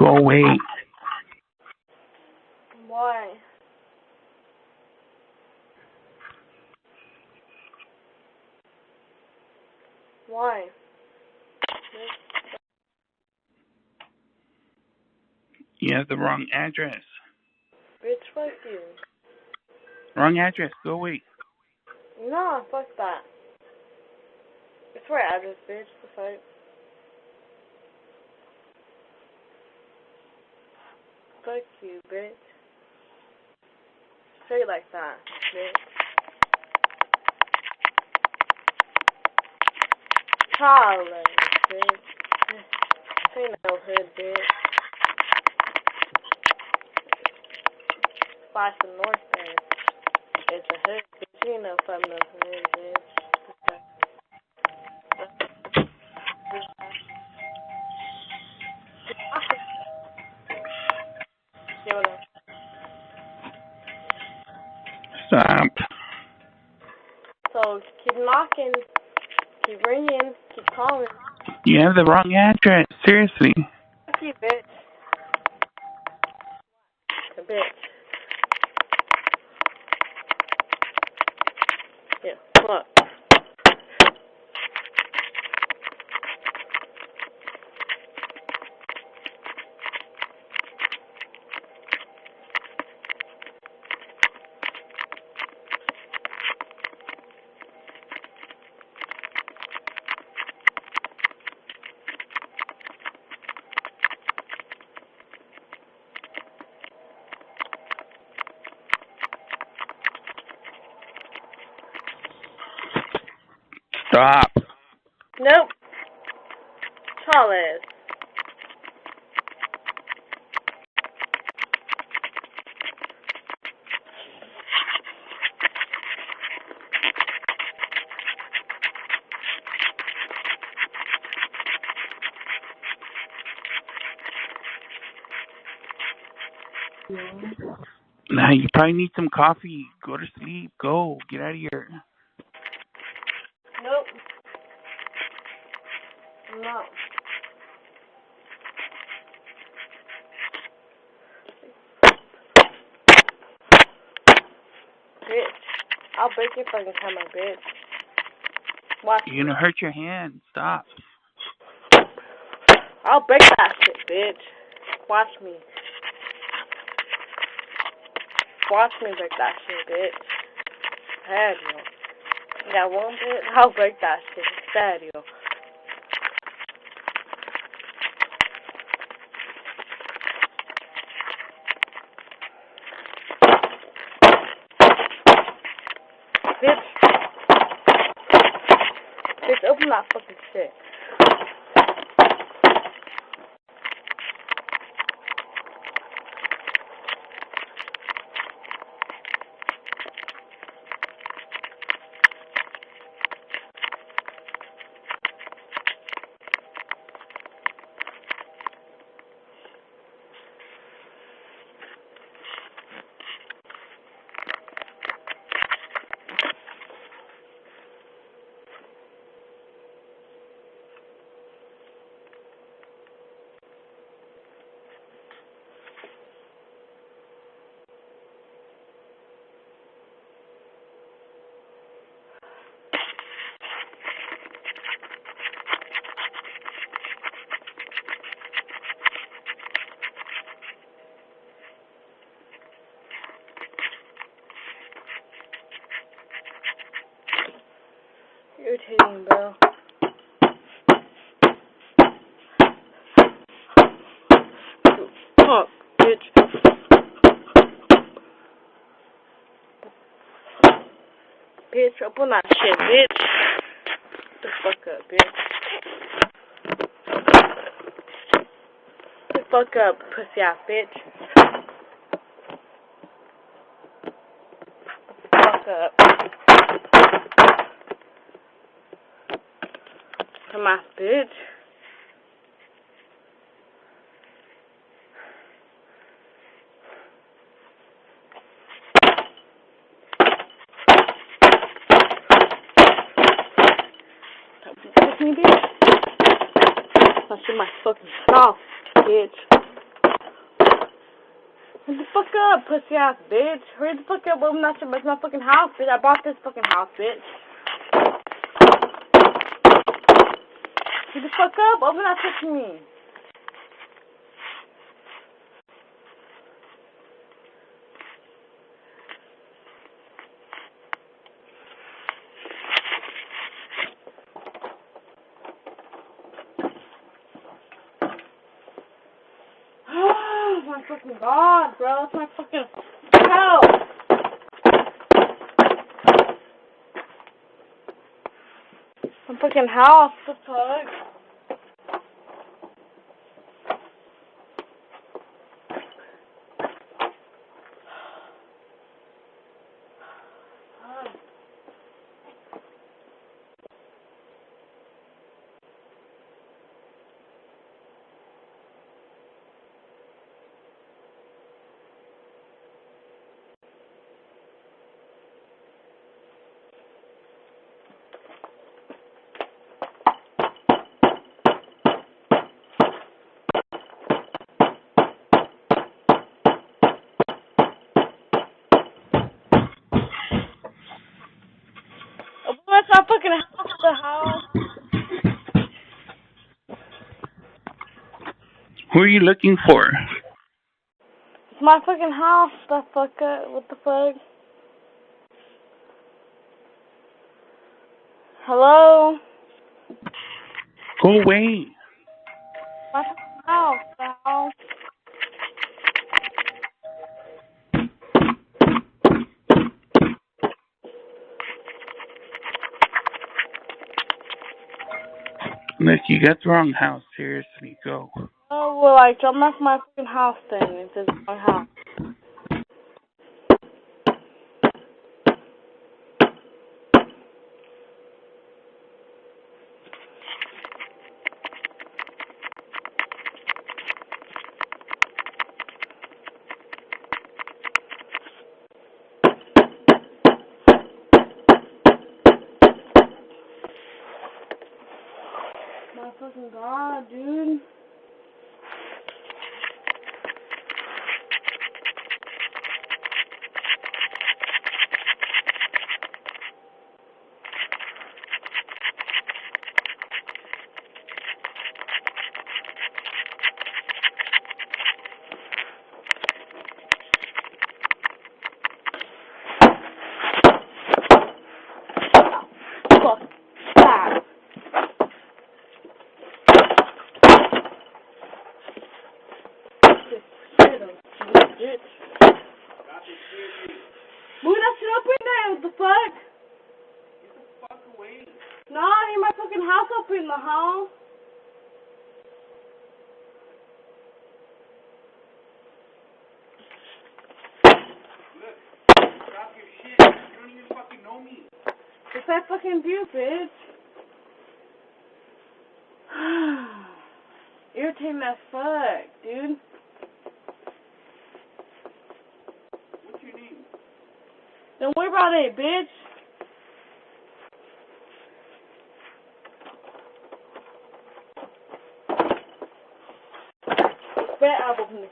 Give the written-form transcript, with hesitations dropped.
Go away. Why? Why? You have the wrong address. Bitch, fuck you. Wrong address. Go away. Nah, fuck that. It's right address, bitch. The fuck? Fuck you, bitch. Straight like that, bitch. Charlie, bitch. Ain't no hood, bitch. Slice the north end. It's a hood, bitch. You ain't no fucking no hood, bitch. Stop. So keep knocking, keep ringing, keep calling. You have the wrong address. Seriously. Fuck you, bitch. A bitch. Yeah, look. Stop. Nope. Charles. Now you probably need some coffee. Go to sleep. Go. Get out of here. Nope. No. Bitch. I'll break your fucking camera, bitch. Watch You're gonna hurt your hand. Stop. I'll break that shit, bitch. Watch me. Watch me break that shit, bitch. Sério. You got one bit? I'll break that shit. Sério. Bitch. Bitch, open that fucking shit. Irritating, bro. Fuck, bitch. Bitch, open that shit, bitch. Shut the fuck up, bitch. Shut the fuck up, pussy ass bitch. Shut the fuck up. Come on, bitch. Push me, bitch. Punch in my fucking mouth, bitch. Hurry the fuck up, pussy ass bitch. Hurry the fuck up, open that shit. It's my fucking house, bitch. I bought this fucking house, bitch. Hurry the fuck up, open that shit to me. Oh my fucking god, bro. It's my fucking house. My fucking house. What the fuck? What's my fucking house? The house. Who are you looking for? It's my fucking house. The fuck up. What the fuck? Hello? Go away. My fucking house. The house. Look, you got the wrong house. Seriously, go. Oh, well, like, jump off my fucking house then. It says my house. My fucking god, dude. Fuck. Stop. Bitch. Move that shit up in there, what the fuck? Get the fuck away. No, I need my fucking house up in the house. Look, drop your shit. You don't even fucking know me. Yes, I fucking do, bitch. Irritating as fuck, dude. What's your name? Don't worry about it, bitch. Bet I'll open the